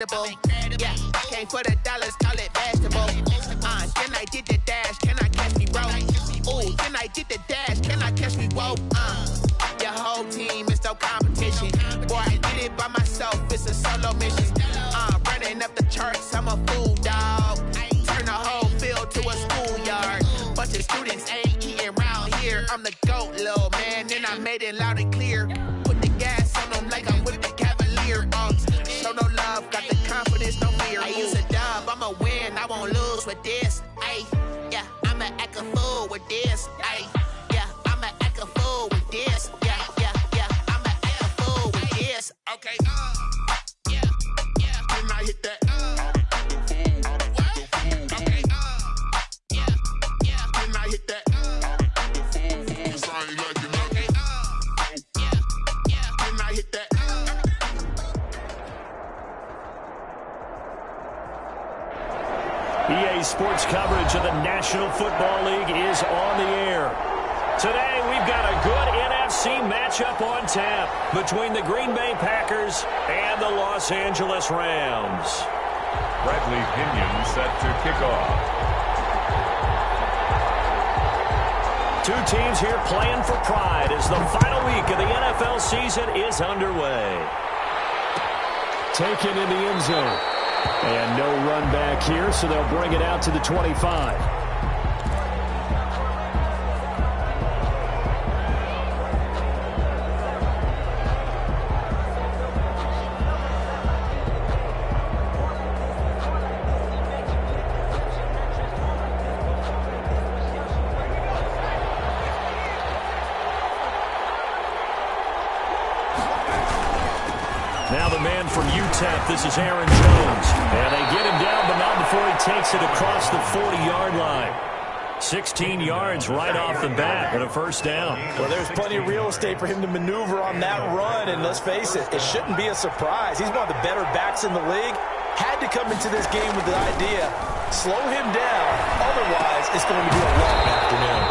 Yeah, came for the dollars, call it basketball. Then I did the dash, can I catch me, bro? Ooh, then I did the dash, can I catch me, whoa? Your whole team is no competition. Boy, I did it by myself, it's a solo mission. Running up the charts, I'm a fool, dog. Turn the whole field to a schoolyard. Bunch of students ain't eating round here. I'm the GOAT, little man, and I made it loud and clear. Put the gas on them like I'm with the Cavalier. Show no love, got the confidence, no fear. I use a dub, I'ma win, I won't lose with this. Ay, yeah, I'ma act a fool with this. Ay, yeah, I'ma act a fool with this. Yeah, I'ma act a fool with this. Okay, yeah, can I hit that? Okay, yeah, can I hit that? Can I hit that? EA Sports coverage of the National Football League is on the air. Today, we've got a good NFC matchup on tap between the Green Bay Packers and the Los Angeles Rams. Bradley Pinion set to kick off. Two teams here playing for pride as the final week of the NFL season is underway. Taken in the end zone. And no run back here, so they'll bring it out to the 25. Now the man from UTEP, this is Aaron Jones. And they get him down, but not before he takes it across the 40-yard line. 16 yards right off the bat and a first down. Well, there's plenty of real estate for him to maneuver on that run, and let's face it, it shouldn't be a surprise. He's one of the better backs in the league. Had to come into this game with the idea, slow him down, otherwise it's going to be a long afternoon.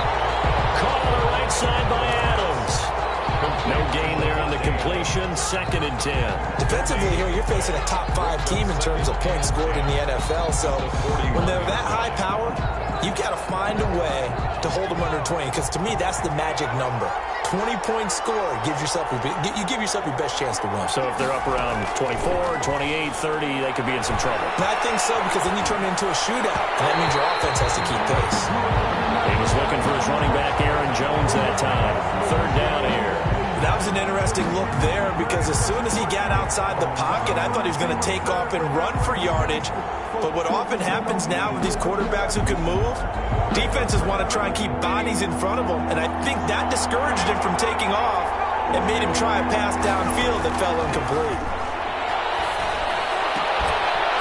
Caught on the right side by Adams. No gain there on the completion, 2nd and 10. Defensively here, you're facing a top-5 team in terms of points scored in the NFL, so when they're that high power, you've got to find a way to hold them under 20, because to me, that's the magic number. 20 points scored, you give yourself your best chance to win. So if they're up around 24, 28, 30, they could be in some trouble. And I think so, because then you turn it into a shootout, and that means your offense has to keep pace. He was looking for his running back, Aaron Jones, that time. 3rd down here. That was an interesting look there, because as soon as he got outside the pocket, I thought he was going to take off and run for yardage. But what often happens now with these quarterbacks who can move, defenses want to try and keep bodies in front of them, and I think that discouraged him from taking off and made him try a pass downfield that fell incomplete.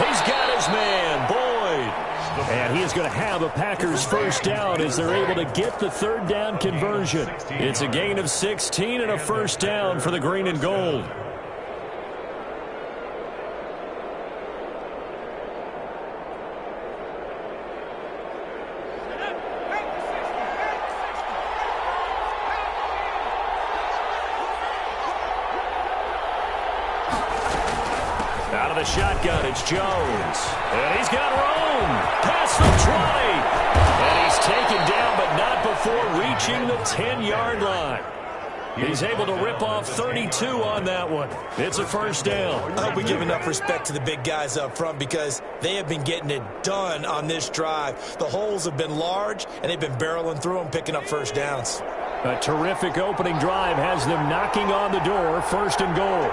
He's got his man, Boyd. And he is going to have a Packers first down as they're able to get the 3rd down conversion. It's a gain of 16 and a first down for the green and gold. Out of the shotgun, it's Jones. And he's got room. Past the 20. And he's taken down, but not before reaching the 10-yard line. He's able to rip off 32 on that one. It's a first down. I hope we give enough respect to the big guys up front, because they have been getting it done on this drive. The holes have been large, and they've been barreling through them, picking up first downs. A terrific opening drive has them knocking on the door, 1st and goal.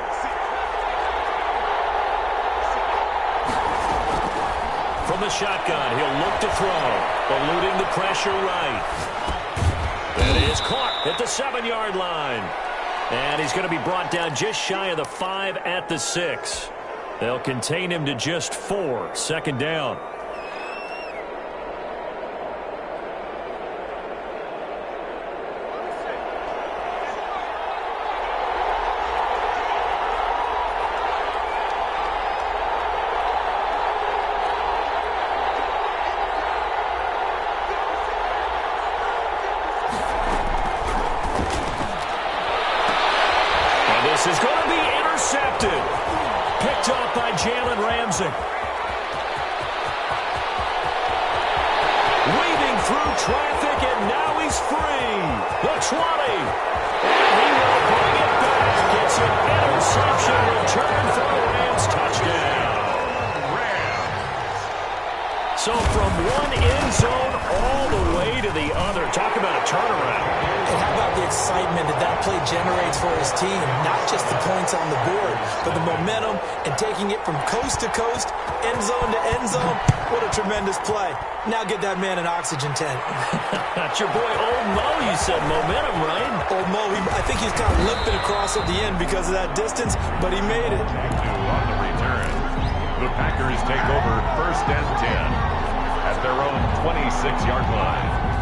From the shotgun, he'll look to throw, eluding the pressure right. It is caught at the 7-yard line. And he's going to be brought down just shy of the 5 at the 6. They'll contain him to just 4, 2nd down. This is going to be intercepted. Picked up by Jalen Ramsey. closing. Weaving through traffic, and now he's free. The 20. And he will bring it back. It's an interception return for a Rams touchdown. So from one end zone all the way to the other. Talk about a turnaround. And how about the excitement that play generates for his team? Not just the points on the board, but the momentum and taking it from coast to coast, end zone to end zone. What a tremendous play. Now get that man an oxygen tent. That's your boy Old Mo, you said. Momentum, right? Old Mo, I think he's kind of limping across at the end because of that distance, but he made it. On the return, the Packers take over 1st and 10 at their own 26-yard line.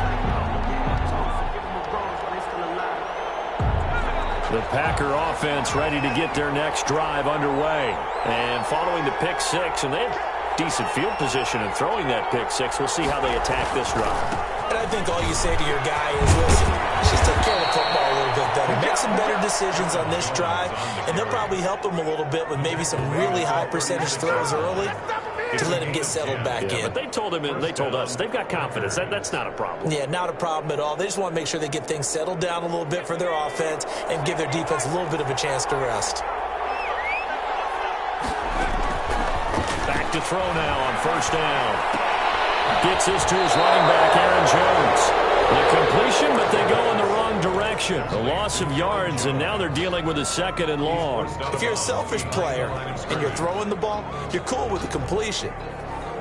The Packer offense ready to get their next drive underway. And following the pick six, and they have decent field position in throwing that pick six. We'll see how they attack this drive. And I think all you say to your guy is, listen, just take care of the football a little bit better. Make some better decisions on this drive, and they'll probably help him a little bit with maybe some really high percentage throws early to let him get settled back in. But they told him, and they told us, they've got confidence. That's not a problem. Yeah, not a problem at all. They just want to make sure they get things settled down a little bit for their offense and give their defense a little bit of a chance to rest. Back to throw now on 1st down. Gets this to his running back, Aaron Jones. The completion, but they go in the wrong direction. A loss of yards, and now they're dealing with a 2nd and long. If you're a selfish player and you're throwing the ball, you're cool with the completion.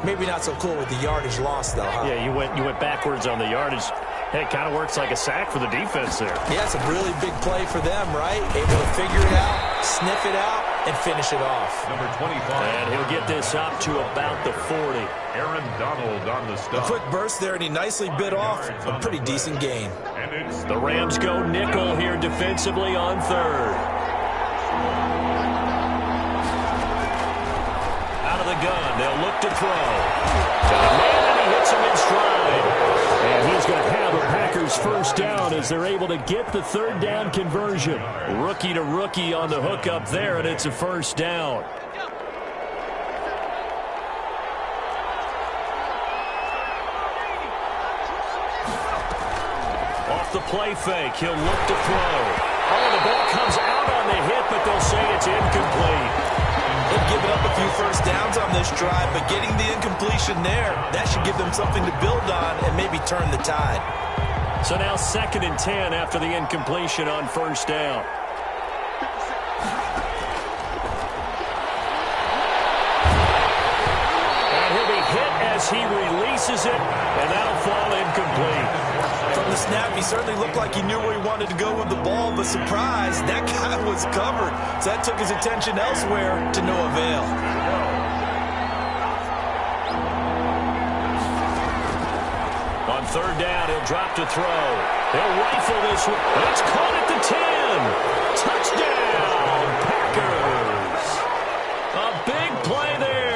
Maybe not so cool with the yardage loss, though, huh? Yeah, you went backwards on the yardage. Hey, it kind of works like a sack for the defense there. Yeah, it's a really big play for them, right? Able to figure it out, sniff it out, and finish it off. Number 25. And he'll get this up to about the 40. Aaron Donald on the stop. A quick burst there, and he nicely bit off a pretty decent gain. And it's The Rams go nickel here defensively on 3rd. Out of the gun, they'll look to throw. Got a man, and he hits him in stride. And he's going to have the Packers 1st down as they're able to get the 3rd down conversion. Rookie to rookie on the hook up there, and it's a 1st down. Off the play fake, he'll look to throw. Oh, the ball comes out on the hit, but they'll say it's incomplete. They've given up a few 1st downs on this drive, but getting the incompletion there, that should give them something to build on and maybe turn the tide. So now 2nd and 10 after the incompletion on 1st down. And he'll be hit as he releases it, and that'll fall incomplete. From the snap, he certainly looked like he knew where he wanted to go with the ball, but surprise, that guy was covered. So that took his attention elsewhere to no avail. On 3rd down, he'll drop to throw. They'll rifle this one. It's caught at the 10. Touchdown, Packers. A big play there.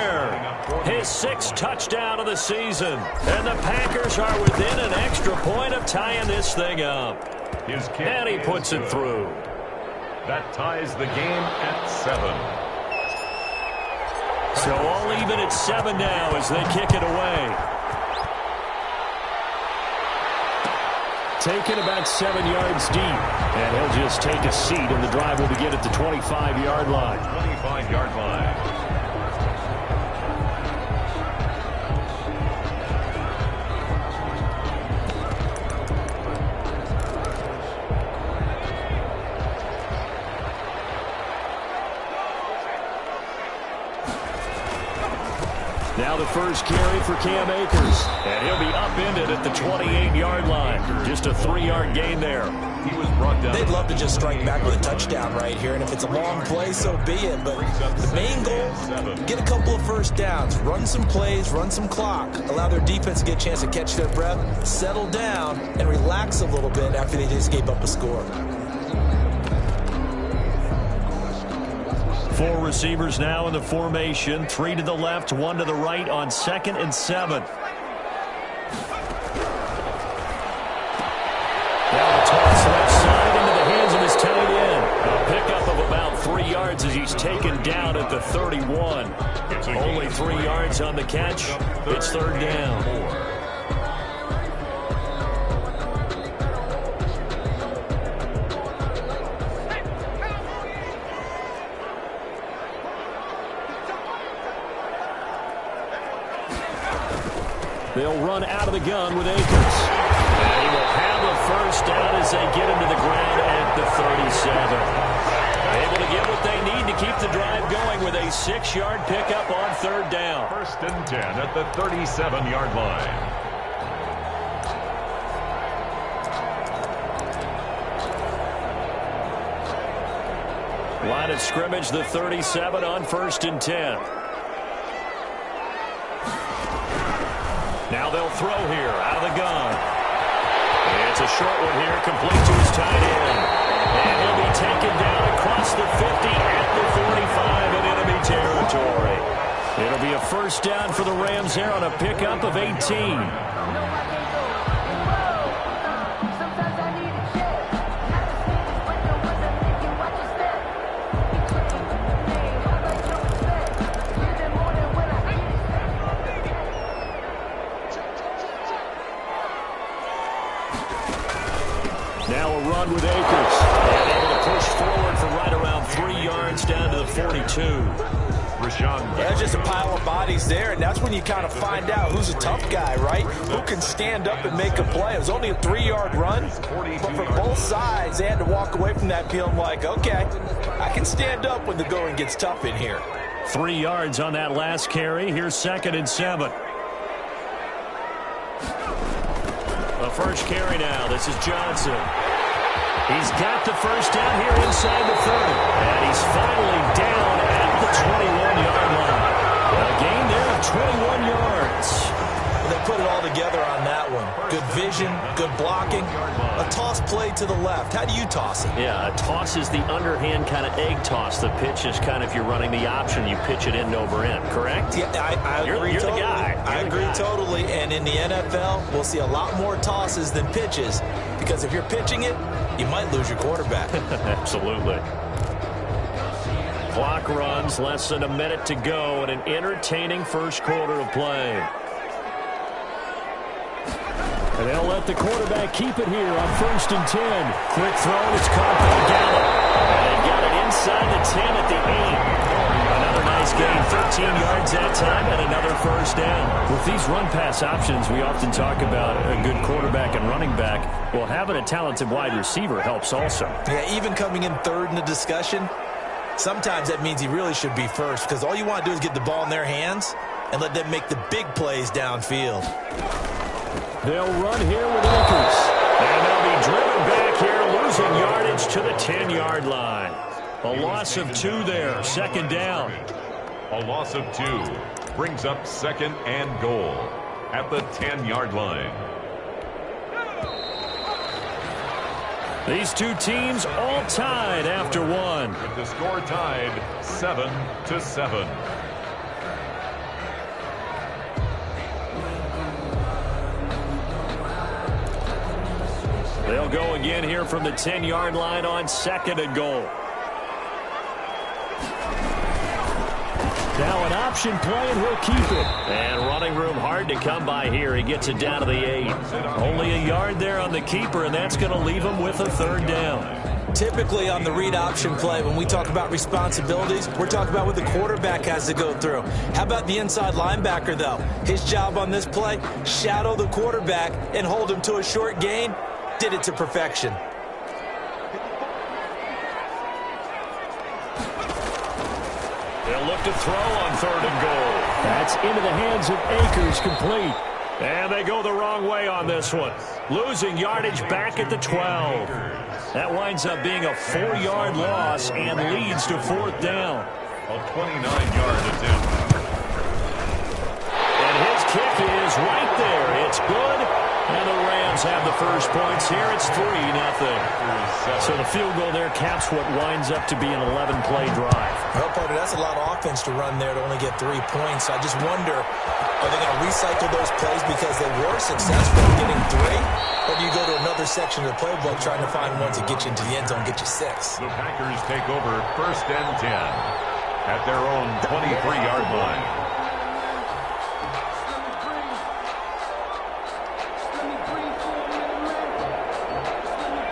His 6th touchdown of the season. And the Packers are within an extra point of tying this thing up. And he puts it through. That ties the game at 7. So all even at 7 now as they kick it away. Taken about 7 yards deep. And he'll just take a seat, and the drive will begin at the 25-yard line. 25-yard line. Now the first carry for Cam Akers. And he'll be upended at the 28-yard line. Just a 3-yard gain there. He was brought down. They'd love to just strike back with a touchdown right here, and if it's a long play, so be it. But the main goal, get a couple of 1st downs, run some plays, run some clock, allow their defense to get a chance to catch their breath, settle down, and relax a little bit after they just gave up a score. 4 receivers now in the formation. 3 to the left, 1 to the right on 2nd and 7. Now the toss left side into the hands of his tight end. A pickup of about 3 yards as he's taken down at the 31. Only 3 yards on the catch. It's third down. They'll run out of the gun with Akers. And he will have a first down as they get him to the ground at the 37. Able to get what they need to keep the drive going with a 6-yard pickup on third down. First and 10 at the 37-yard line. Line of scrimmage, the 37 on first and 10. Now they'll throw here out of the gun. It's a short one here, complete to his tight end. And he'll be taken down across the 50 at the 45 in enemy territory. It'll be a first down for the Rams there on a pickup of 18. With Akers, and able to push forward for right around 3 yards down to the 42. There's just a pile of bodies there, and that's when you kind of find out who's a tough guy, right? Who can stand up and make a play. It was only a 3-yard run, but for both sides, they had to walk away from that feeling like, okay, I can stand up when the going gets tough in here. 3 yards on that last carry. Here's second and 7. The first carry now. This is Johnson. He's got the first down here inside the 30. And he's finally down at the 21-yard line. A gain there of 21 yards. They put it all together on that one. Good vision, good blocking. A toss play to the left. How do you toss it? Yeah, a toss is the underhand kind of egg toss. The pitch is kind of, if you're running the option, you pitch it end over end, correct? Yeah, I agree you're totally. The guy. I agree totally. And in the NFL, we'll see a lot more tosses than pitches. Because if you're pitching it, you might lose your quarterback. Absolutely. Clock runs, less than a minute to go, and an entertaining first quarter of play. And they'll let the quarterback keep it here on first and 10. Quick throw, it's caught by Gallup. And they got it inside the 10 at the 8. Another nice gain, 13 yards that time, and another first down. With these run-pass options, we often talk about a good quarterback and running back. Well, having a talented wide receiver helps also. Yeah, even coming in third in the discussion, sometimes that means he really should be first, because all you want to do is get the ball in their hands and let them make the big plays downfield. They'll run here with Akers. And they'll be driven back here, losing yardage to the 10-yard line. A loss of 2 there, second down. A loss of 2 brings up second and goal at the 10-yard line. These two teams all tied after one. With the score tied 7-7. They'll go again here from the 10-yard line on second and goal. Now an option play, and he'll keep it. And running room hard to come by here. He gets it down to the 8. Only a yard there on the keeper, and that's going to leave him with a third down. Typically on the read option play, when we talk about responsibilities, we're talking about what the quarterback has to go through. How about the inside linebacker, though? His job on this play, shadow the quarterback and hold him to a short gain. Did it to perfection. They'll look to throw on third and goal. That's into the hands of Akers, complete. And they go the wrong way on this one. Losing yardage back at the 12. That winds up being a 4-yard loss and leads to fourth down. A 29-yard attempt. And his kick is right there. It's good. And the Rams have the first points here. It's 3-0. So the field goal there caps what winds up to be an 11-play drive. Well, partner, that's a lot of offense to run there to only get 3 points. I just wonder, are they going to recycle those plays because they were successful in getting 3? Or do you go to another section of the playbook trying to find ones that get you into the end zone, get you 6? The Packers take over first and 10. at their own 23-yard line.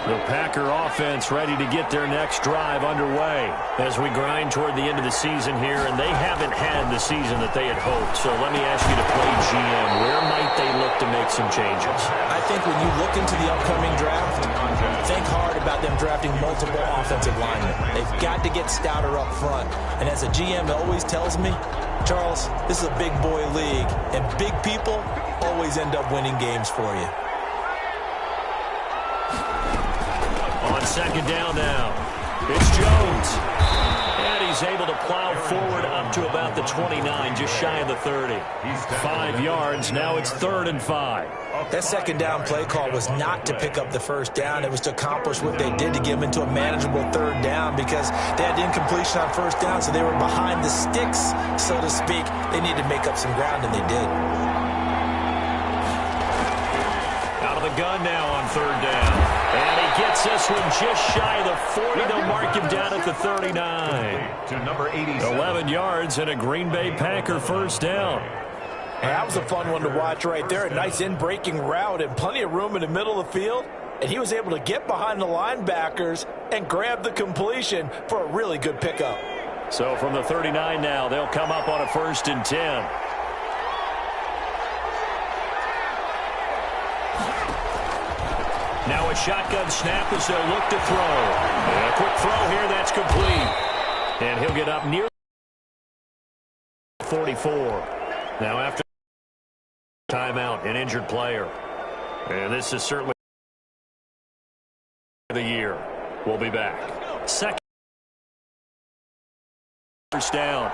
The Packer offense ready to get their next drive underway as we grind toward the end of the season here, and they haven't had the season that they had hoped. So let me ask you to play GM. Where might they look to make some changes? I think when you look into the upcoming draft, think hard about them drafting multiple offensive linemen. They've got to get stouter up front. And as a GM always tells me, Charles, this is a big boy league, and big people always end up winning games for you. On second down now, it's Jones. And he's able to plow forward up to about the 29, just shy of the 30. 5 yards, now it's 3rd and 5. That second down play call was not to pick up the first down. It was to accomplish what they did to get them into a manageable 3rd down because they had incompletion on first down, so they were behind the sticks, so to speak. They needed to make up some ground, and they did. Out of the gun now on 3rd down. And he gets this one just shy of the 40. They'll mark him down at the 39. To number 87. 11 yards and a Green Bay Packer first down. And that was a fun one to watch right there. A nice in-breaking route and plenty of room in the middle of the field. And he was able to get behind the linebackers and grab the completion for a really good pickup. So from the 39 now, they'll come up on a 1st and 10. Now a shotgun snap as they'll look to throw. And a quick throw here, that's complete. And he'll get up near 44. Now after timeout, an injured player. And this is certainly the year. We'll be back. Second first down.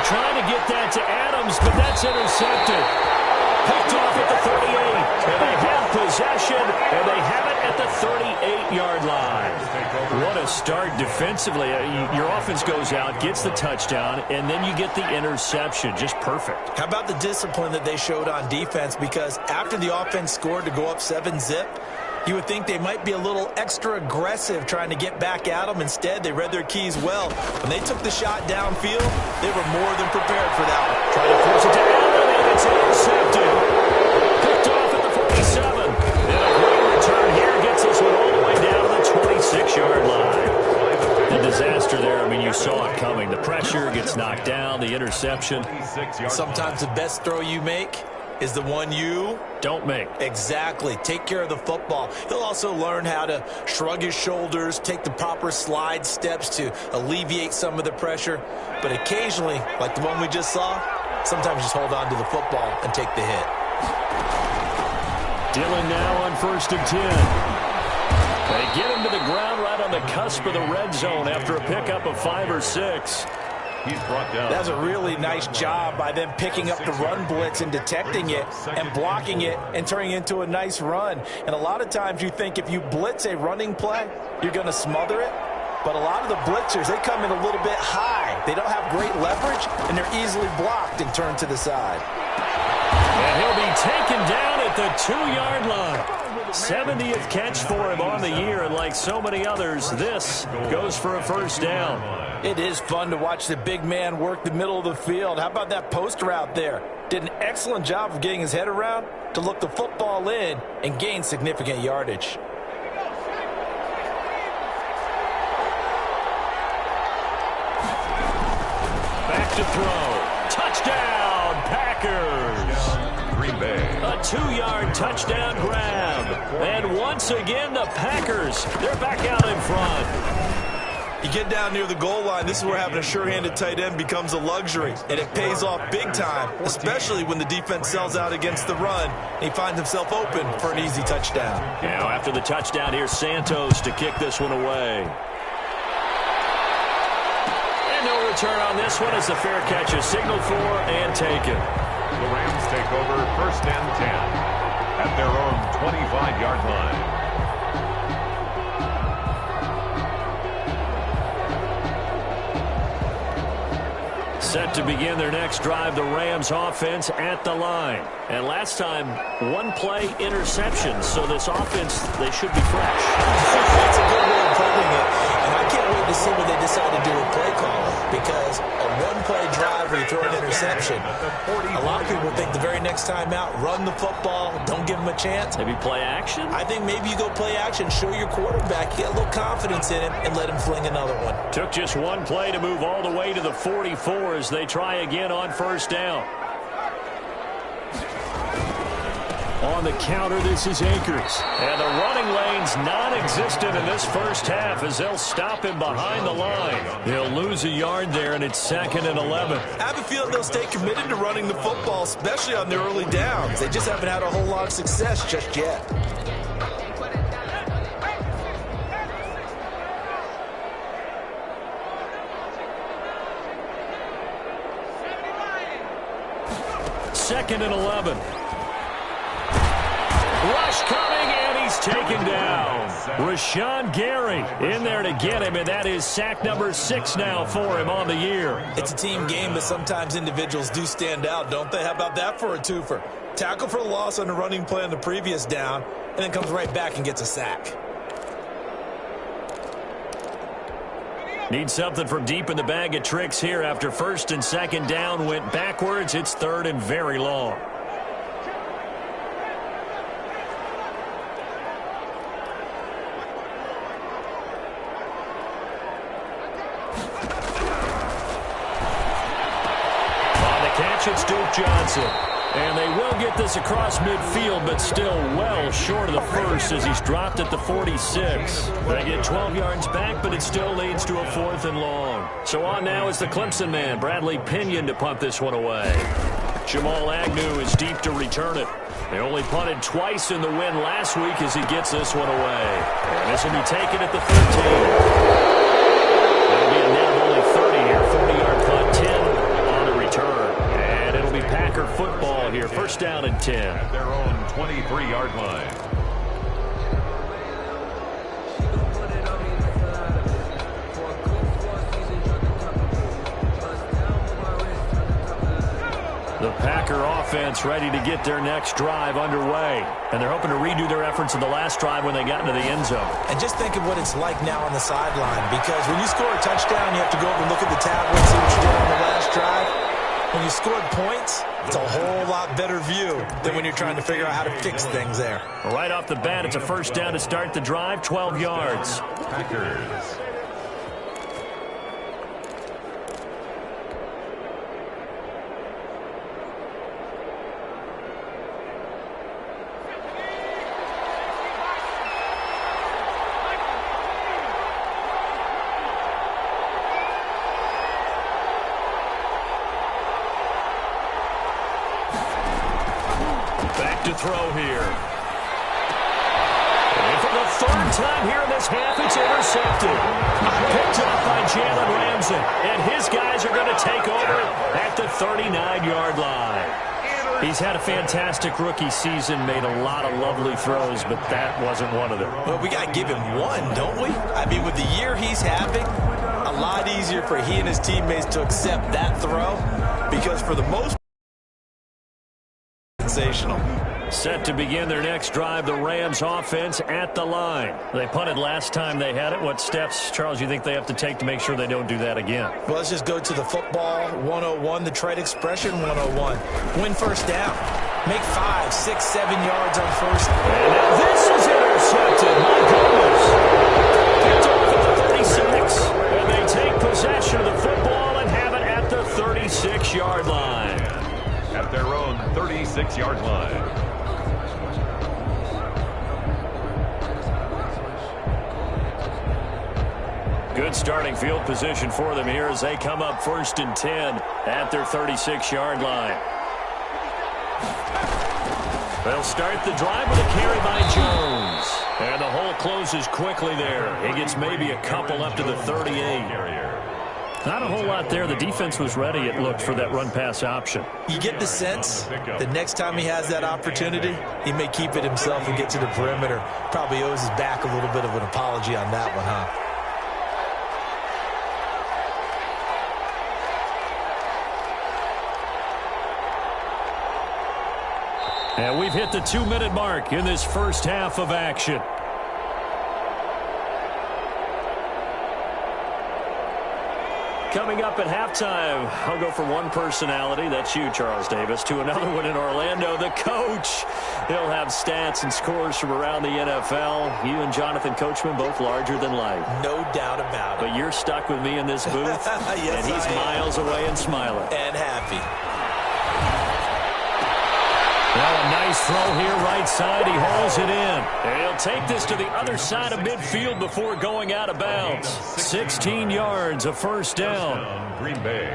Trying to get that to Adams, but that's intercepted. Picked off at the 38. And they have possession, and they have it at the 38-yard line. What a start defensively. Your offense goes out, gets the touchdown, and then you get the interception. Just perfect. How about the discipline that they showed on defense? Because after the offense scored to go up 7-zip, you would think they might be a little extra aggressive trying to get back at them. Instead, they read their keys well. When they took the shot downfield, they were more than prepared for that one. Trying to force it to Allen, and it's intercepted. Picked off at the 47. And a great return here gets this one all the way down to the 26-yard line. The disaster there, I mean, you saw it coming. The pressure gets knocked down, the interception. Sometimes the best throw you make is the one you don't make. Exactly. Take care of the football. He'll also learn how to shrug his shoulders, take the proper slide steps to alleviate some of the pressure. But occasionally, like the one we just saw, sometimes just hold on to the football and take the hit. Dillon now on 1st and 10. They get him to the ground right on the cusp of the red zone after a pickup of 5 or 6. He's brought down. That's a really nice job by them picking up the run blitz and detecting it and blocking it and turning it into a nice run. And a lot of times you think if you blitz a running play, you're going to smother it. But a lot of the blitzers, they come in a little bit high. They don't have great leverage, and they're easily blocked and turned to the side. And he'll be taken down at the 2-yard line. 70th catch for him on the year, and like so many others, this goes for a first down. It is fun to watch the big man work the middle of the field. How about that post route there? Did an excellent job of getting his head around to look the football in and gain significant yardage. Back to throw. Touchdown, Packers. Green Bay. A 2-yard touchdown grab. And once again, the Packers, they're back out in front. You get down near the goal line, this is where having a sure-handed tight end becomes a luxury. And it pays off big time, especially when the defense sells out against the run. And he finds himself open for an easy touchdown. Now, after the touchdown, here's Santos to kick this one away. And no return on this one as the fair catch is signaled for and taken. The Rams take over 1st and 10 at their own 25-yard line. Set to begin their next drive, the Rams offense at the line. And last time, one-play interception. So this offense, they should be fresh. That's a good way of putting it. And I can't wait to see what they decide to do with play calling. Because a one-play drive where you throw an interception, a lot of people think the very next time out, run the football, don't give them a chance. Maybe play action? I think maybe you go play action, show your quarterback, get a little confidence in him, and let him fling another one. Took just one play to move all the way to the 44 as they try again on first down. On the counter, this is Akers. And the running lane's non-existent in this first half as they'll stop him behind the line. They'll lose a yard there, and it's 2nd and 11. I have a feeling they'll stay committed to running the football, especially on their early downs. They just haven't had a whole lot of success just yet. Second and 11. Rush coming, and he's taken down. Rashawn Gary in there to get him, and that is sack number 6 now for him on the year. It's a team game, but sometimes individuals do stand out, don't they? How about that for a twofer? Tackle for a loss on the running play on the previous down, and then comes right back and gets a sack. Need something from deep in the bag of tricks here after first and second down went backwards. It's 3rd and very long. It's Duke Johnson. And they will get this across midfield, but still well short of the first as he's dropped at the 46. They get 12 yards back, but it still leads to a 4th and long. So on now is the Clemson man, Bradley Pinion, to punt this one away. Jamal Agnew is deep to return it. They only punted twice in the win last week as he gets this one away. And this will be taken at the 13. It'll be a net of only 30 here, 40-yard punt, 10 on the return. It'll be Packer football here. First down and 10. At their own 23-yard line. The Packer offense ready to get their next drive underway. And they're hoping to redo their efforts in the last drive when they got into the end zone. And just think of what it's like now on the sideline. Because when you score a touchdown, you have to go over and look at the tablet and see what you did on the last drive. When you scored points, it's a whole lot better view than when you're trying to figure out how to fix things there. Right off the bat, it's a first down to start the drive, 12 yards. Packers. To throw here. And for the 3rd time here in this half, it's intercepted. Picked up by Jalen Ramsey. And his guys are going to take over at the 39-yard line. He's had a fantastic rookie season, made a lot of lovely throws, but that wasn't one of them. Well, we got to give him one, don't we? I mean, with the year he's having, a lot easier for he and his teammates to accept that throw because for the most sensational. Set to begin their next drive, the Rams offense at the line. They punted last time they had it. What steps, Charles, you think they have to take to make sure they don't do that again? Well, let's just go to the football 101, the trade expression 101. Win first down. Make 5, 6, 7 yards on first. And now this is intercepted. My goodness. Picked off at the 36. And they take possession of the football and have it at the 36-yard line. At their own 36-yard line. Good starting field position for them here as they come up 1st and 10 at their 36-yard line. They'll start the drive with a carry by Jones. And the hole closes quickly there. He gets maybe a couple up to the 38. Not a whole lot there. The defense was ready, it looked, for that run-pass option. You get the sense that next time he has that opportunity, he may keep it himself and get to the perimeter. Probably owes his back a little bit of an apology on that one, huh? And we've hit the 2-minute mark in this first half of action. Coming up at halftime, I'll go from one personality, that's you, Charles Davis, to another one in Orlando, the coach. He'll have stats and scores from around the NFL. You and Jonathan Coachman, both larger than life. No doubt about it. But you're stuck with me in this booth, yes, and he's miles away and smiling. And happy. Now a nice throw here, right side. He hauls it in. And he'll take this to the other side of midfield before going out of bounds. 16 yards, a first down. Green Bay.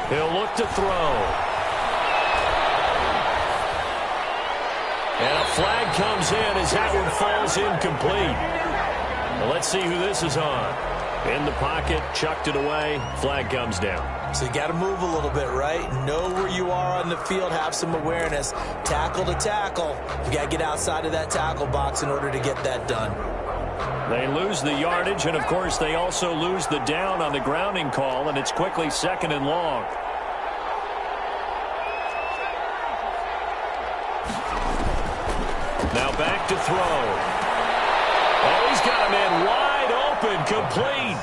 He'll look to throw. And a flag comes in as that one falls incomplete. Well, let's see who this is on. In the pocket, chucked it away, flag comes down. So you got to move a little bit, right? Know where you are on the field, have some awareness. Tackle to tackle. You got to get outside of that tackle box in order to get that done. They lose the yardage, and of course they also lose the down on the grounding call, and it's quickly 2nd and long. Now back to throw. Oh, he's got a man wide open, complete.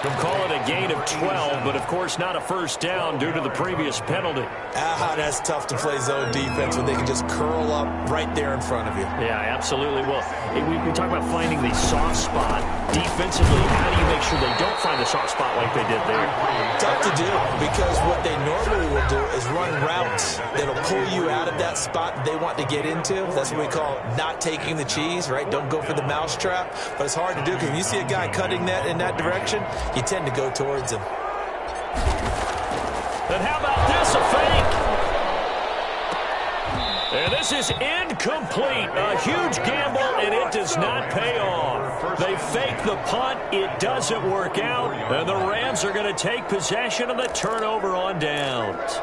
They'll call it a gain of 12, but of course not a first down due to the previous penalty. That's tough to play zone defense when they can just curl up right there in front of you. Yeah, absolutely. Well, we talk about finding the soft spot. Defensively, how do you make sure they don't find the soft spot like they did there? Tough to do, because what they normally will do is run routes that'll pull you out of that spot they want to get into. That's what we call not taking the cheese, right? Don't go for the mousetrap. But it's hard to do because when you see a guy cutting that in that direction, you tend to go towards him. And how about this, a fake? And this is incomplete. A huge gamble, and it does not pay off. They fake the punt. It doesn't work out. And the Rams are going to take possession of the turnover on downs.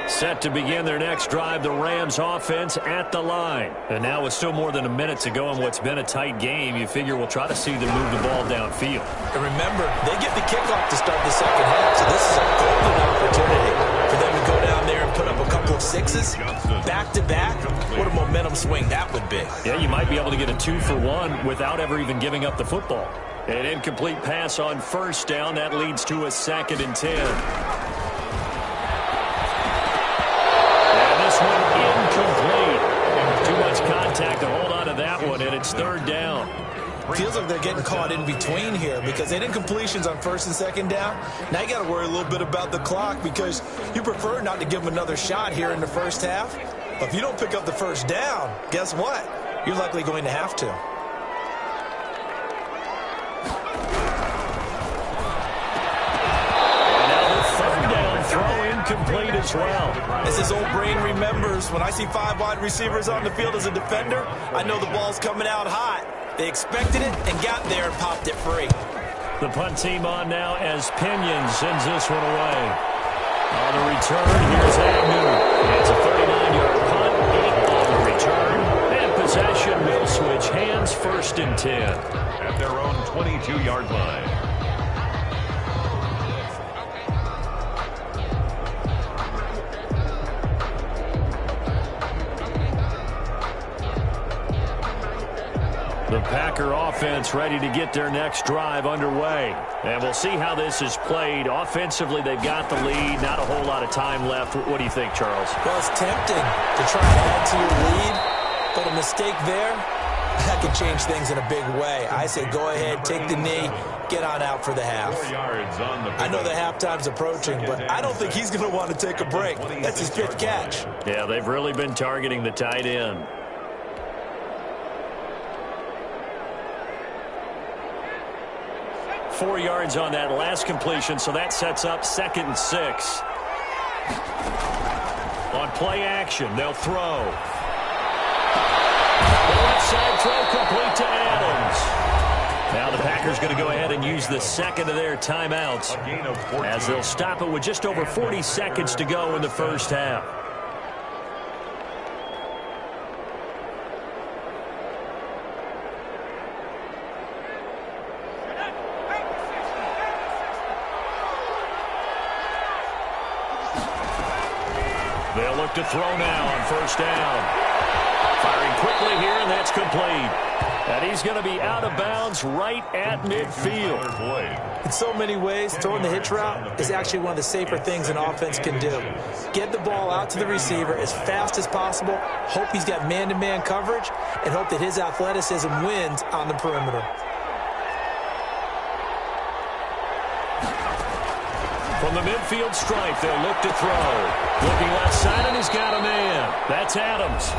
Set to begin their next drive, the Rams offense at the line. And now with still more than a minute to go in what's been a tight game, you figure we'll try to see them move the ball downfield. And remember, they get the kickoff to start the second half, so this is a golden opportunity for them to go down there and put up a couple of sixes back-to-back. What a momentum swing that would be. Yeah, you might be able to get a 2-for-1 without ever even giving up the football. An incomplete pass on first down. That leads to a 2nd and 10. Incomplete. Too much contact to hold on to that one, and it's 3rd down. Feels like they're getting caught in between here because they did incompletions on 1st and 2nd down. Now you got to worry a little bit about the clock because you prefer not to give them another shot here in the first half. But if you don't pick up the first down, guess what? You're likely going to have to. And now the 3rd down throw incomplete as well. As his old brain remembers, when I see 5 wide receivers on the field as a defender, I know the ball's coming out hot. They expected it and got there and popped it free. The punt team on now as Pinion sends this one away. On the return, here's Agnew. It's a 39-yard punt, 8 on the return. And possession will switch hands, 1st and 10. At their own 22-yard line. The Packer offense ready to get their next drive underway. And we'll see how this is played. Offensively, they've got the lead. Not a whole lot of time left. What do you think, Charles? Well, it's tempting to try and add to your lead, but a mistake there, that could change things in a big way. I say go ahead, take the knee, get on out for the half. 4 yards on the I know the halftime's approaching, but I don't think he's going to want to take a break. That's his 5th catch. Yeah, they've really been targeting the tight end. Four yards on that last completion, so that sets up 2nd and 6. On play action, they'll throw. The left side throw complete to Adams. Now the Packers going to go ahead and use the second of their timeouts as they'll stop it with just over 40 seconds to go in the first half. They'll look to throw now on first down. Firing quickly here, and that's complete. And he's going to be out of bounds right at midfield. In so many ways, throwing the hitch route is actually one of the safer things an offense can do. Get the ball out to the receiver as fast as possible, hope he's got man-to-man coverage, and hope that his athleticism wins on the perimeter. From the midfield stripe, they'll look to throw. Looking left side, and he's got a man. That's Adams.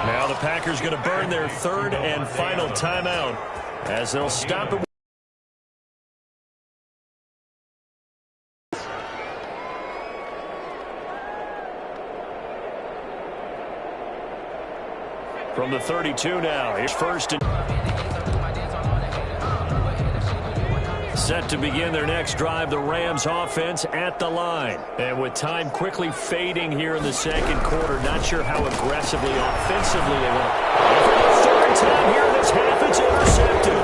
Now the Packers going to burn their third and final timeout as they'll stop it. From the 32 now, here's first and... Set to begin their next drive, the Rams offense at the line. And with time quickly fading here in the second quarter, not sure how aggressively, offensively they want to. For the third time here in this half, it's intercepted.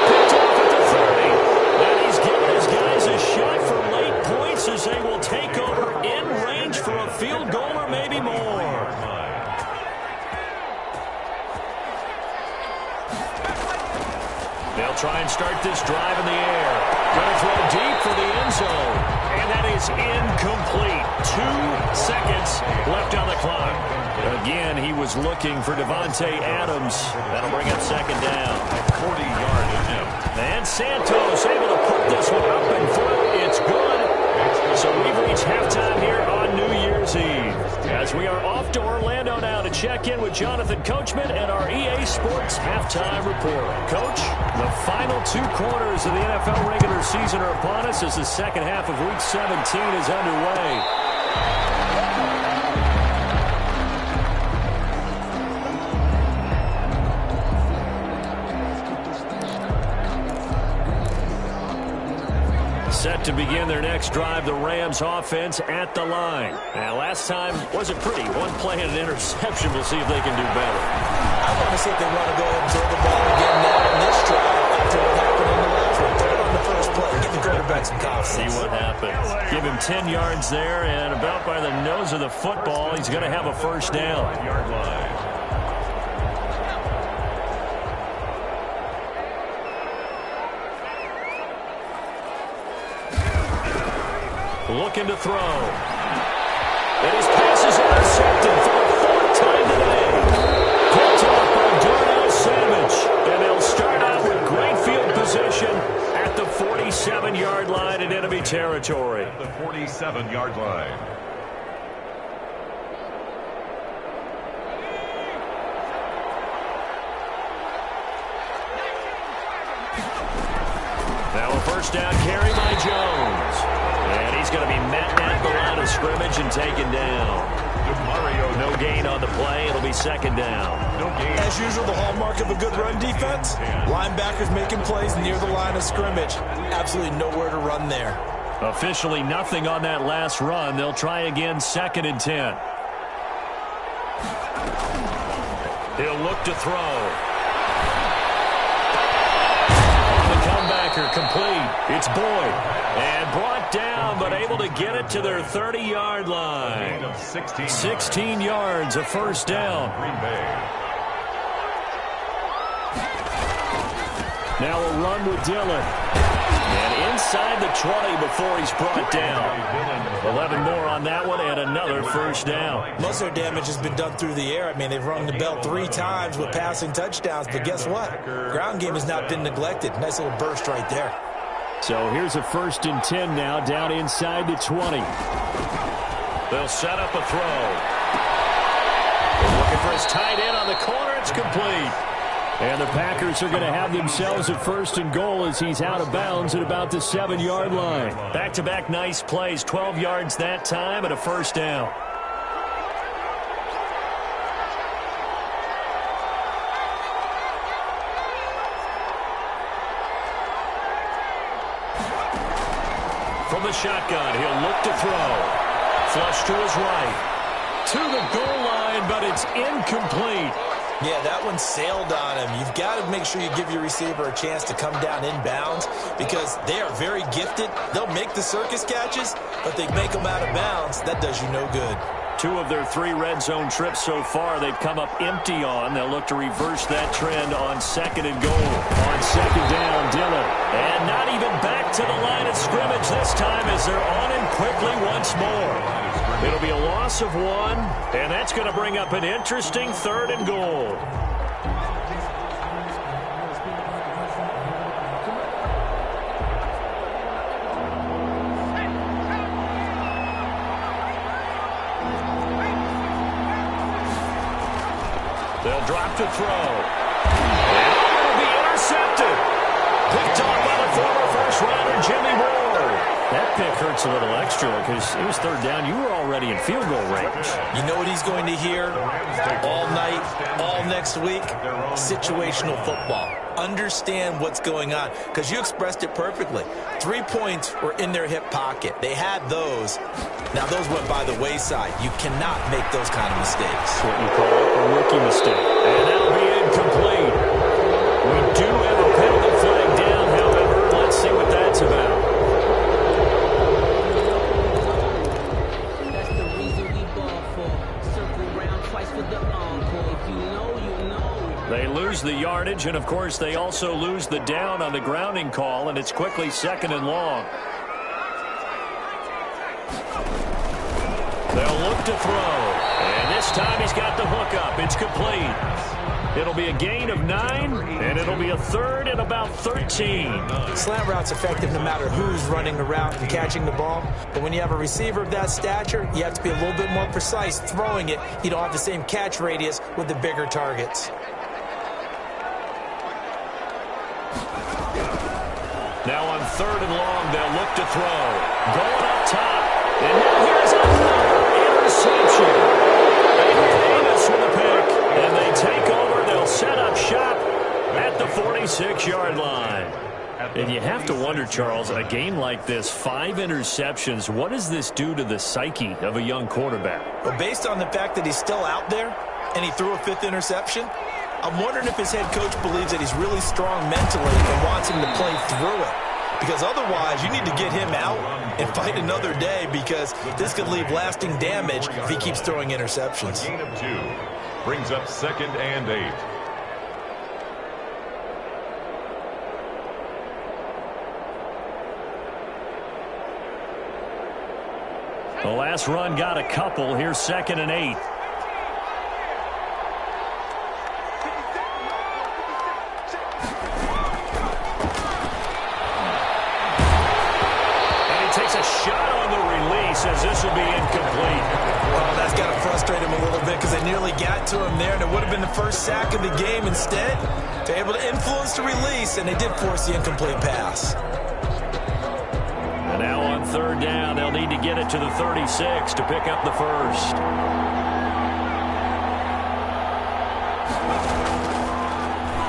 Picked off at the 30. And he's giving his guys a shot for late points as they will take over in range for a field goal or maybe more. They'll try and start this drive in the air. Going to throw deep for the end zone. And that is incomplete. 2 seconds left on the clock. Again, he was looking for Devontae Adams. That'll bring up second down. 40-yard attempt. And Santos able to put this one up and through. It's good. So we've reached halftime here on New Year's Eve. As we are off to Orlando now to check in with Jonathan Coachman and our EA Sports halftime report. Coach, the final 2 quarters of the NFL regular season are upon us as the second half of Week 17 is underway. Set to begin their next drive, the Rams offense at the line. Now, last time wasn't pretty. 1 play and an interception. We'll see if they can do better. I want to see if they want to go ahead and throw the ball again now in this drive after what happened in the last one. Throw it on the first play. Give the quarterback some confidence. See what happens. Give him 10 yards there, and about by the nose of the football, he's going to have a first down. Yard line. Looking to throw. And his pass is intercepted for the 4th time today. Picked off by Darnell Savage. And they'll start out with great field position at the 47-yard line in enemy territory. The 47-yard line. Now a first down carry by Jones. And he's going to be met at the line of scrimmage and taken down. No gain on the play. It'll be second down. No gain. As usual, the hallmark of a good run defense, linebackers making plays near the line of scrimmage. Absolutely nowhere to run there. Officially nothing on that last run. They'll try again, 2nd and 10. He'll look to throw. The comebacker complete. It's Boyd. And brought down, but able to get it to their 30-yard line. 16 yards, a first down. Green Bay. Now a run with Dillon. And inside the 20 before he's brought down. 11 more on that one and another first down. Most of their damage has been done through the air. I mean, they've rung the bell 3 times with passing touchdowns, but guess what? Ground game has not been neglected. Nice little burst right there. So here's a 1st and 10 now, down inside the 20. They'll set up a throw. They're looking for his tight end on the corner. It's complete. And the Packers are going to have themselves a 1st and goal as he's out of bounds at about the 7-yard line. Back-to-back nice plays, 12 yards that time and a first down. the shotgun. He'll look to throw. Flush to his right. To the goal line, but it's incomplete. Yeah, that one sailed on him. You've got to make sure you give your receiver a chance to come down inbounds because they are very gifted. They'll make the circus catches, but they make them out of bounds. That does you no good. 2 of their 3 red zone trips so far, they've come up empty on. They'll look to reverse that trend on 2nd and goal. On 2nd down, Dillon. And not even back to the line of scrimmage this time as they're on him quickly once more. It'll be a loss of 1, and that's going to bring up an interesting 3rd and goal. They'll drop to throw. And it'll be intercepted. Picked off by the former first-rounder Jimmy Ward. That pick hurts a little extra because it was 3rd down. You were already in field goal range. You know what he's going to hear all night, all next week? Situational football. Understand what's going on because you expressed it perfectly. 3 points were in their hip pocket. They had those. Now, those went by the wayside. You cannot make those kind of mistakes. That's what you call a rookie mistake. And that'll be incomplete. We do have a penalty flag down, however. Let's see what that's about. That's the reason we ball for. Circle round twice for the encore. If you know, you know. They lose the yardage, and, of course, they also lose the down on the grounding call, and it's quickly 2nd and long. They'll look to throw. And this time he's got the hook up. It's complete. It'll be a gain of 9, and it'll be a 3rd and about 13. Slant route's effective no matter who's running the route and catching the ball. But when you have a receiver of that stature, you have to be a little bit more precise throwing it. You don't have the same catch radius with the bigger targets. Now on 3rd and long, they'll look to throw. Going up top. And now here's another interception. Davis with a pick. And they take over. They'll set up shop at the 46-yard line. And you have to wonder, Charles, a game like this, 5 interceptions, what does this do to the psyche of a young quarterback? Well, based on the fact that he's still out there and he threw a 5th interception, I'm wondering if his head coach believes that he's really strong mentally and wants him to play through it. Because otherwise, you need to get him out and fight another day because this could leave lasting damage if he keeps throwing interceptions. Gain of 2 brings up 2nd and 8. The last run got a couple. Here's 2nd and 8. Shot on the release as this will be incomplete. Well, that's got to frustrate him a little bit because they nearly got to him there, and it would have been the first sack of the game. Instead, they're able to influence the release, and they did force the incomplete pass. And now on 3rd down, they'll need to get it to the 36 to pick up the first.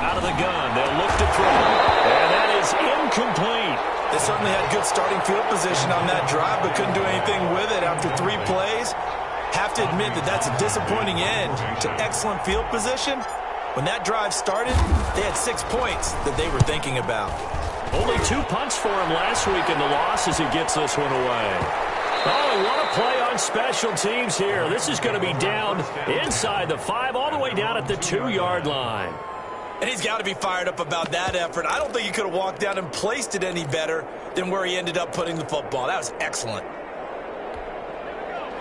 Out of the gun, they'll look to throw. And that is incomplete. They certainly had good starting field position on that drive, but couldn't do anything with it after 3 plays. Have to admit that that's a disappointing end to excellent field position. When that drive started, they had 6 points that they were thinking about. Only 2 punts for him last week in the loss as he gets this one away. Oh, what a play on special teams here. This is going to be down inside the 5, all the way down at the 2-yard line. And he's got to be fired up about that effort. I don't think he could have walked down and placed it any better than where he ended up putting the football. That was excellent.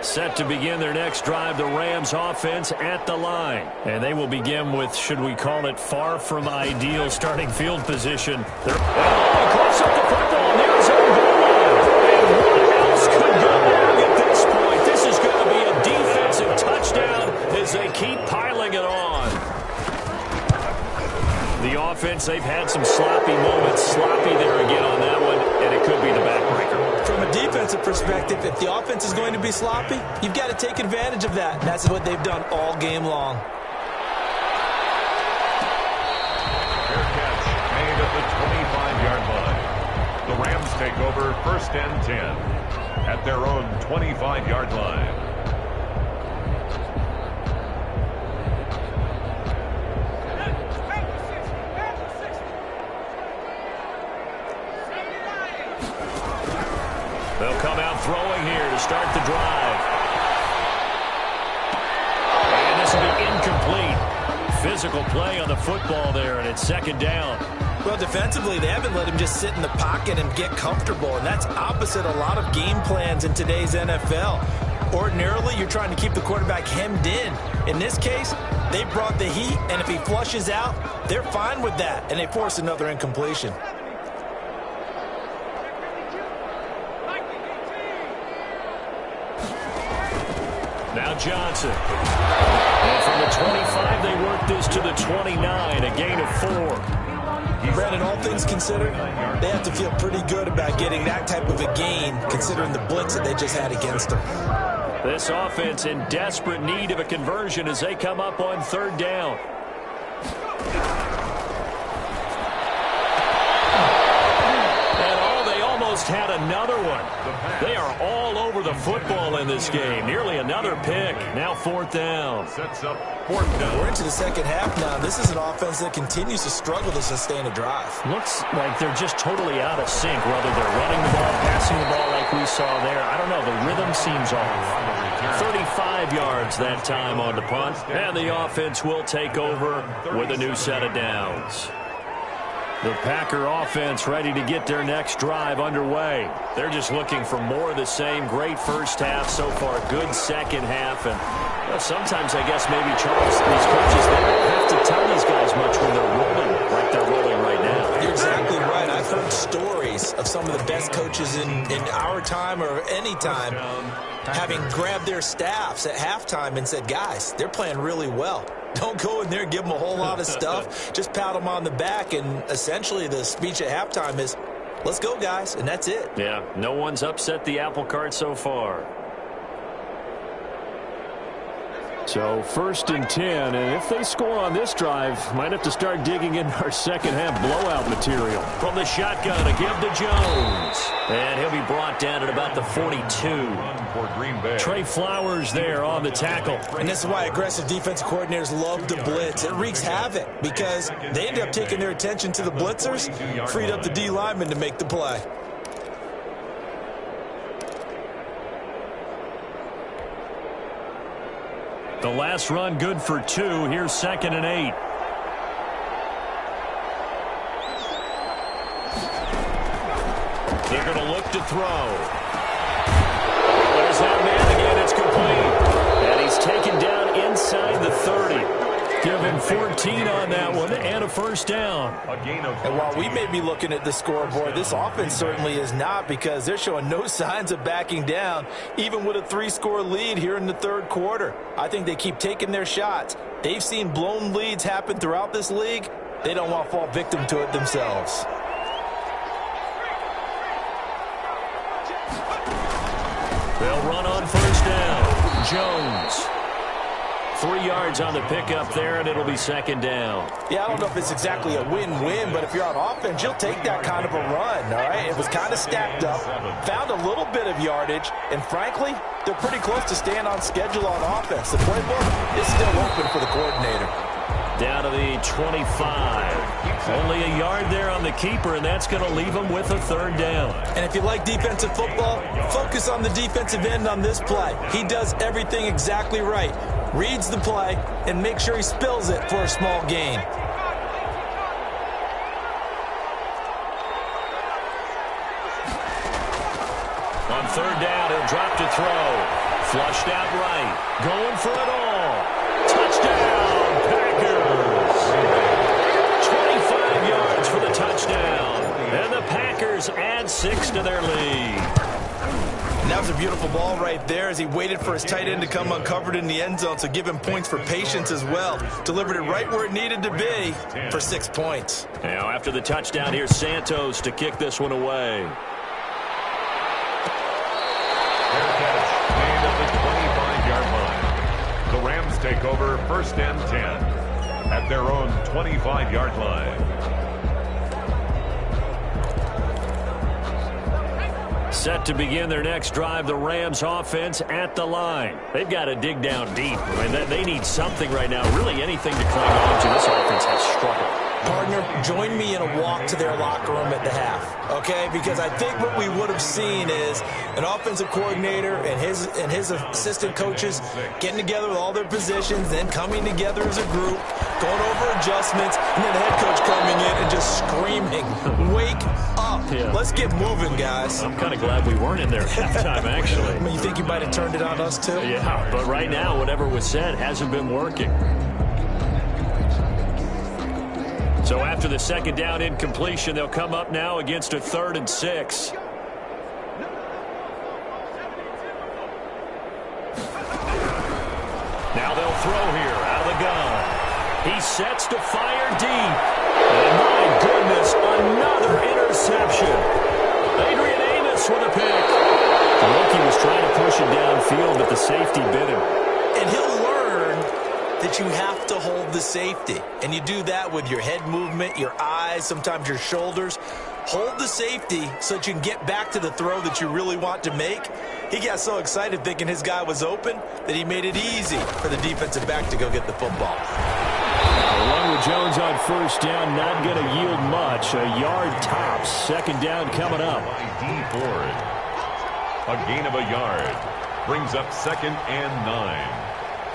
Set to begin their next drive, the Rams offense at the line. And they will begin with, should we call it, far from ideal starting field position. They're close up the football near his own goal line. And what else could go wrong at this point? This is going to be a defensive touchdown as they keep piling it on. The offense, they've had some sloppy moments. Sloppy there again on that one, and it could be the backbreaker. From a defensive perspective, if the offense is going to be sloppy, you've got to take advantage of that. And that's what they've done all game long. Fair catch made at the 25-yard line. The Rams take over 1st and 10 at their own 25-yard line. They'll come out throwing here to start the drive. And this will be incomplete. Physical play on the football there, and it's 2nd down. Well, defensively, they haven't let him just sit in the pocket and get comfortable, and that's opposite a lot of game plans in today's NFL. Ordinarily, you're trying to keep the quarterback hemmed in. In this case, they brought the heat, and if he flushes out, they're fine with that, and they force another incompletion. Now Johnson. And from the 25, they work this to the 29, a gain of 4. Brandon, all things considered, they have to feel pretty good about getting that type of a gain, considering the blitz that they just had against them. This offense in desperate need of a conversion as they come up on 3rd down. Had another one. They are all over the football in this game. Nearly another pick. Now 4th down. Sets up 4th down. We're into the 2nd half now. This is an offense that continues to struggle to sustain a drive. Looks like they're just totally out of sync. Whether they're running the ball, passing the ball like we saw there. I don't know. The rhythm seems off. 35 yards that time on the punt. And the offense will take over with a new set of downs. The Packer offense ready to get their next drive underway. They're just looking for more of the same. Great first half so far. Good second half. And sometimes, I guess, maybe, Charles, these coaches, they don't have to tell these guys much when they're rolling like they're rolling right now. You're exactly right. I've heard stories of some of the best coaches in our time or any time having grabbed their staffs at halftime and said, guys, they're playing really well. Don't go in there and give them a whole lot of stuff. Just pat them on the back, and essentially the speech at halftime is, let's go, guys, and that's it. Yeah, no one's upset the apple cart so far. So 1st and 10, and if they score on this drive, might have to start digging in our second half blowout material. From the shotgun, a give to Jones. And he'll be brought down at about the 42. Trey Flowers there on the tackle. And this is why aggressive defensive coordinators love to blitz. It wreaks havoc because they end up taking their attention to the blitzers, freed up the D lineman to make the play. The last run good for 2. Here's 2nd and 8. They're going to look to throw. There's that man again. It's complete. And he's taken down inside the 30. Give him 14 on that one and a 1st down. And while we may be looking at the scoreboard, this offense certainly is not, because they're showing no signs of backing down, even with a 3-score lead here in the 3rd quarter. I think they keep taking their shots. They've seen blown leads happen throughout this league. They don't want to fall victim to it themselves. They'll run on 1st down. Jones. 3 yards on the pickup there, and it'll be 2nd down. Yeah, I don't know if it's exactly a win-win, but if you're on offense, you'll take that kind of a run, all right? It was kind of stacked up, found a little bit of yardage, and frankly, they're pretty close to staying on schedule on offense. The playbook is still open for the coordinator. Down to the 25. Only a yard there on the keeper, and that's going to leave him with a 3rd down. And if you like defensive football, focus on the defensive end on this play. He does everything exactly right. Reads the play and makes sure he spills it for a small gain. On 3rd down, he'll drop to throw. Flushed out right. Going for it all. Touchdown, Packers. 25 yards for the touchdown. And the Packers add 6 to their lead. And that was a beautiful ball right there as he waited for his tight end to come uncovered in the end zone, so give him points for patience as well. Delivered it right where it needed to be for 6 points. Now after the touchdown, here's Santos to kick this one away. Fair catch, made at the 25-yard line. The Rams take over 1st and 10 at their own 25-yard line. Set to begin their next drive, the Rams offense at the line. They've got to dig down deep. I mean, they need something right now, really anything to cling on to. This offense has struggled. Partner, join me in a walk to their locker room at the half, okay? Because I think what we would have seen is an offensive coordinator and his assistant coaches getting together with all their positions, then coming together as a group, going over adjustments, and then the head coach coming in and just screaming, "Wake up. Yeah. Let's get moving, guys." I'm kind of glad we weren't in there at halftime, actually. I mean, you think you might have turned it on us, too? Yeah, but right now, whatever was said hasn't been working. So after the second down incompletion, they'll come up now against a 3rd and 6. Now they'll throw here out of the gun. He sets to fire deep. And my goodness, another interception. Adrian Amos with a pick. The rookie was trying to push it downfield, but the safety bit him. And he'll learn that you have to hold the safety. And you do that with your head movement, your eyes, sometimes your shoulders. Hold the safety so that you can get back to the throw that you really want to make. He got so excited thinking his guy was open that he made it easy for the defensive back to go get the football. Along with Jones on first down, not going to yield much. A yard tops. Second down coming up. D. Ford. A gain of a yard. Brings up 2nd and 9.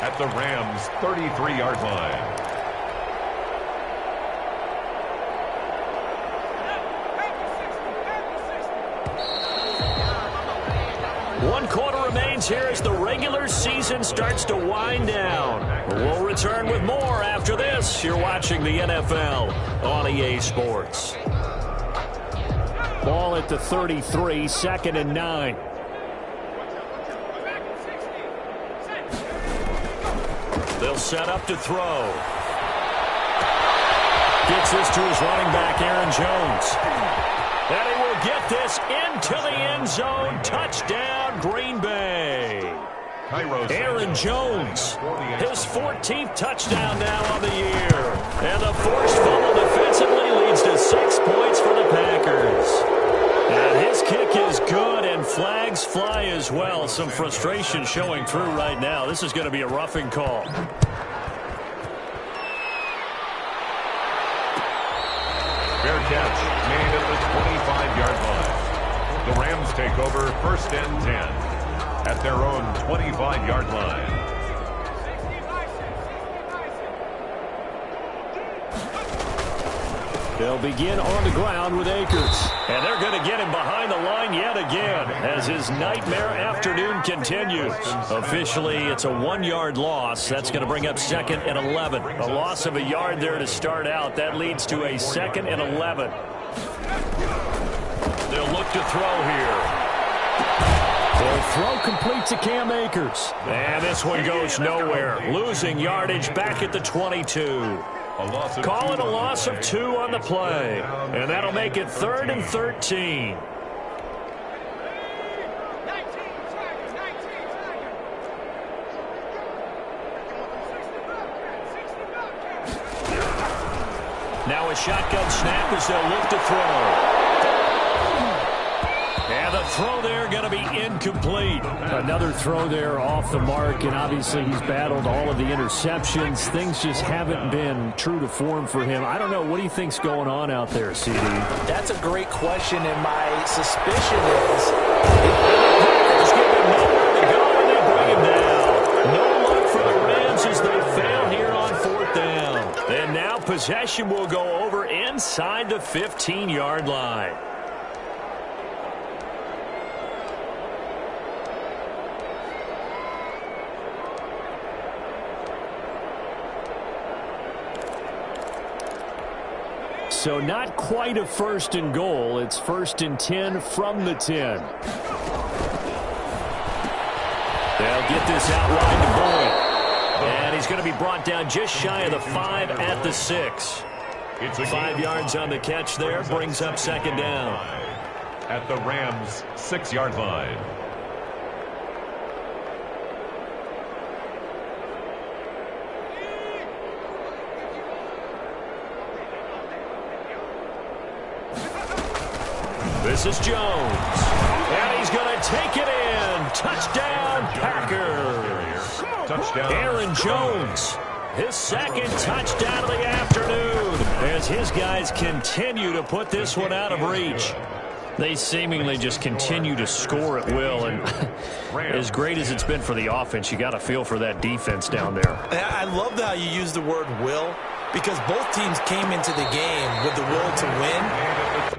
At the Rams' 33-yard line. One quarter remains here as the regular season starts to wind down. We'll return with more after this. You're watching the NFL on EA Sports. Ball at the 33, 2nd and 9. They'll set up to throw. Gets this to his running back, Aaron Jones. And he will get this into the end zone. Touchdown, Green Bay. Aaron Jones, his 14th touchdown now on the year. And the forced fumble defensively leads to 6 points for the Packers. And his kick is good, and flags fly as well. Some frustration showing through right now. This is going to be a roughing call. Fair catch made at the 25-yard line. The Rams take over 1st and 10 at their own 25-yard line. They'll begin on the ground with Akers. And they're going to get him behind the line yet again as his nightmare afternoon continues. Officially, it's a 1-yard loss. That's going to bring up 2nd and 11. A loss of a yard there to start out. That leads to a 2nd and 11. They'll look to throw here. Their throw complete to Cam Akers. And this one goes nowhere. Losing yardage back at the 22. Call it a loss of 2 on the play. And that'll make it 3rd and 13. Now a shotgun snap as they'll look to throw. And the throw there going to be incomplete. Another throw there off the mark, and obviously he's battled all of the interceptions. Things just haven't been true to form for him. I don't know. What do you think's going on out there, CD? That's a great question, and my suspicion is... Just give him nowhere to go, and they bring him down. No luck for the Rams as they fail here on 4th down. And now possession will go over inside the 15-yard line. So not quite a 1st and goal. It's 1st and 10 from the 10. They'll get this out wide to Boyd. And he's going to be brought down just shy of the 5 at the 6. 5 yards on the catch there. Brings up 2nd down. At the Rams' 6-yard line. This is Jones. And take it in. Touchdown, Packers. Touchdown. Aaron Jones, his second touchdown of the afternoon, as his guys continue to put this one out of reach. They seemingly just continue to score at will, and as great as it's been for the offense, you got to feel for that defense down there. I love how you use the word will, because both teams came into the game with the will to win.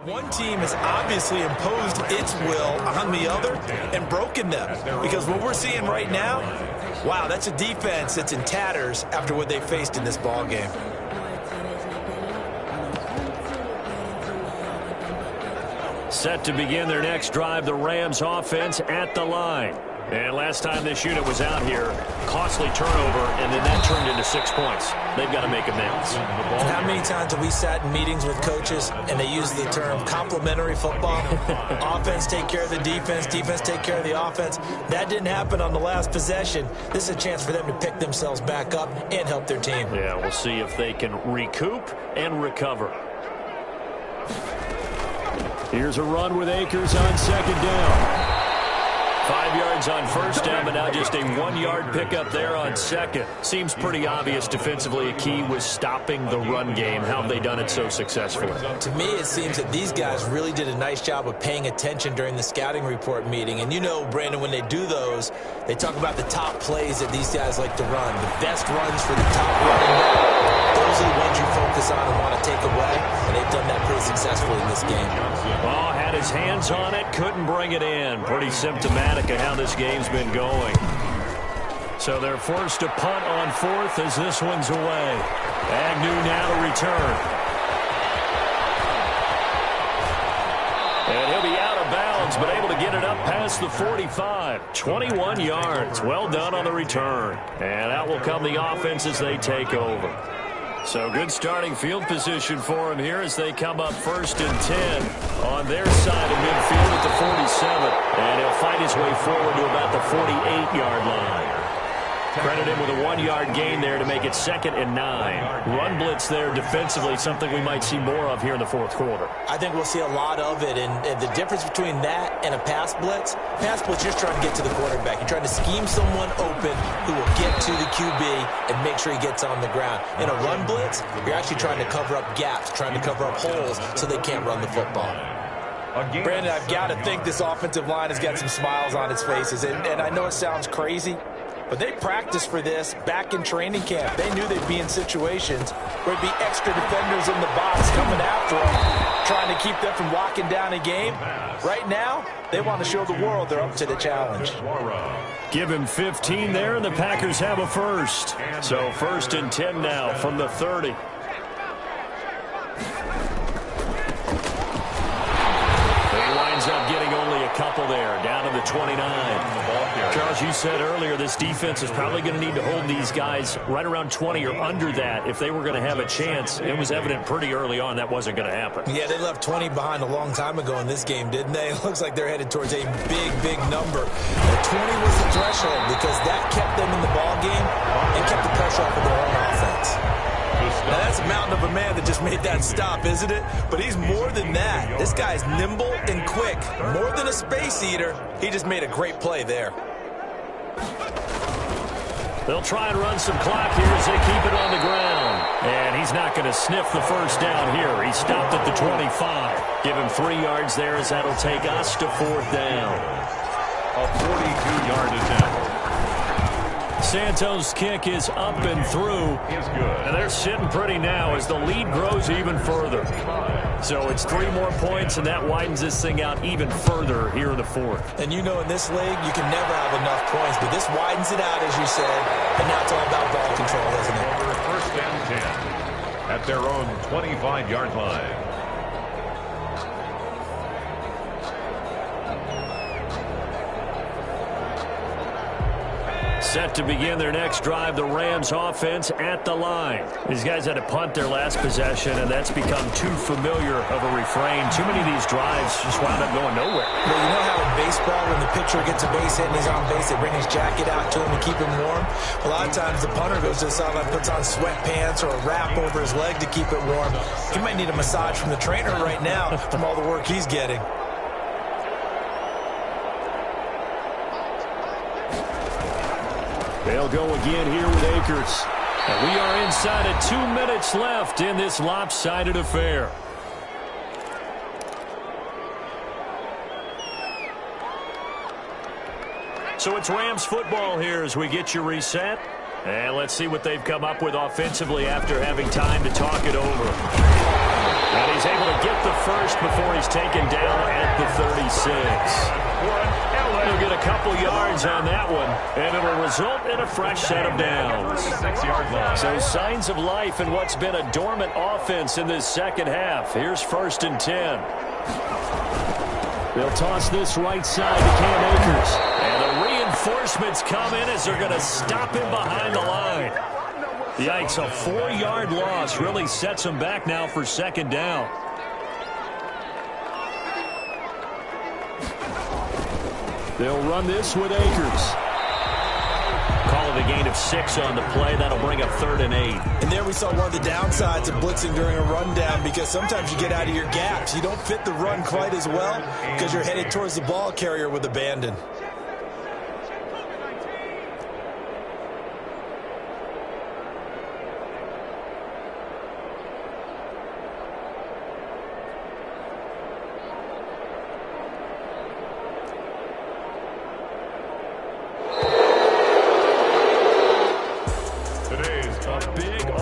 One team has obviously imposed its will on the other and broken them. Because what we're seeing right now, wow, that's a defense that's in tatters after what they faced in this ball game. Set to begin their next drive, the Rams offense at the line. And last time this unit was out here, costly turnover, and then that turned into 6 points. They've got to make amends. And how many times have we sat in meetings with coaches and they use the term complementary football? Offense take care of the defense, defense take care of the offense. That didn't happen on the last possession. This is a chance for them to pick themselves back up and help their team. Yeah, we'll see if they can recoup and recover. Here's a run with Akers on second down. 5 yards on first down, but now just a 1-yard pickup there on second. Seems pretty obvious defensively a key was stopping the run game. How have they done it so successfully? To me, it seems that these guys really did a nice job of paying attention during the scouting report meeting. And you know, Brandon, when they do those, they talk about the top plays that these guys like to run, the best runs for the top running back. Those are the ones you focus on and want to take away, and they've done that pretty successfully in this game. Oh, had his hands on it, couldn't bring it in. Pretty symptomatic of how this game's been going. So they're forced to punt on fourth as this one's away. Agnew now to return. And he'll be out of bounds, but able to get it up past the 45. 21 yards. Well done on the return. And out will come the offense as they take over. So good starting field position for him here as they come up 1st and 10 on their side of midfield at the 47. And he'll fight his way forward to about the 48-yard line. Credit him with a 1-yard gain there to make it 2nd and 9. Run blitz there defensively, something we might see more of here in the fourth quarter. I think we'll see a lot of it, and the difference between that and a pass blitz, you're just trying to get to the quarterback. You're trying to scheme someone open who will get to the QB and make sure he gets on the ground. In a run blitz, you're actually trying to cover up gaps, trying to cover up holes so they can't run the football. Brandon, I've got to think this offensive line has got some smiles on its faces, and I know it sounds crazy, but they practiced for this back in training camp. They knew they'd be in situations where there'd be extra defenders in the box coming after them, trying to keep them from locking down a game. Right now, they want to show the world they're up to the challenge. Give him 15 there, and the Packers have a first. So 1st and 10 now from the 30. He winds up getting only a couple there, down to the 29. Charles, you said earlier this defense is probably going to need to hold these guys right around 20 or under that if they were going to have a chance. It was evident pretty early on that wasn't going to happen. Yeah, they left 20 behind a long time ago in this game, didn't they? It looks like they're headed towards a big number. The 20 was the threshold because that kept them in the ball game and kept the pressure off of their own offense. Now, that's a mountain of a man that just made that stop, isn't it? But he's more than that. This guy's nimble and quick. More than a space eater, he just made a great play there. They'll try and run some clock here as they keep it on the ground. And he's not going to sniff the first down here. He stopped at the 25. Give him 3 yards there as that'll take us to 4th down. A 42-yard attempt. Santos' kick is up and through. And they're sitting pretty now as the lead grows even further. So it's 3 more points, and that widens this thing out even further here in the fourth. And you know in this league, you can never have enough points, but this widens it out, as you said, and now it's all about ball control, isn't it? Over 1st and 10 at their own 25-yard line. Set to begin their next drive, the Rams offense at the line. These guys had to punt their last possession, and that's become too familiar of a refrain. Too many of these drives just wound up going nowhere. Well, you know how in baseball, when the pitcher gets a base hit and he's on base, they bring his jacket out to him to keep him warm? A lot of times the punter goes to the sideline, puts on sweatpants or a wrap over his leg to keep it warm. He might need a massage from the trainer right now from all the work he's getting. They'll go again here with Akers. And we are inside of 2 minutes left in this lopsided affair. So it's Rams football here as we get you reset. And let's see what they've come up with offensively after having time to talk it over. And he's able to get the first before he's taken down at the 36. He'll get a couple yards on that one, and it'll result in a fresh set of downs. So signs of life in what's been a dormant offense in this second half. Here's 1st and 10. They'll toss this right side to Cam Akers. And the reinforcements come in as they're going to stop him behind the line. Yikes, a 4-yard loss really sets him back now for 2nd down. They'll run this with Akers. Call it a gain of 6 on the play. That'll bring up 3rd and 8. And there we saw one of the downsides of blitzing during a rundown, because sometimes you get out of your gaps. You don't fit the run quite as well because you're headed towards the ball carrier with abandon.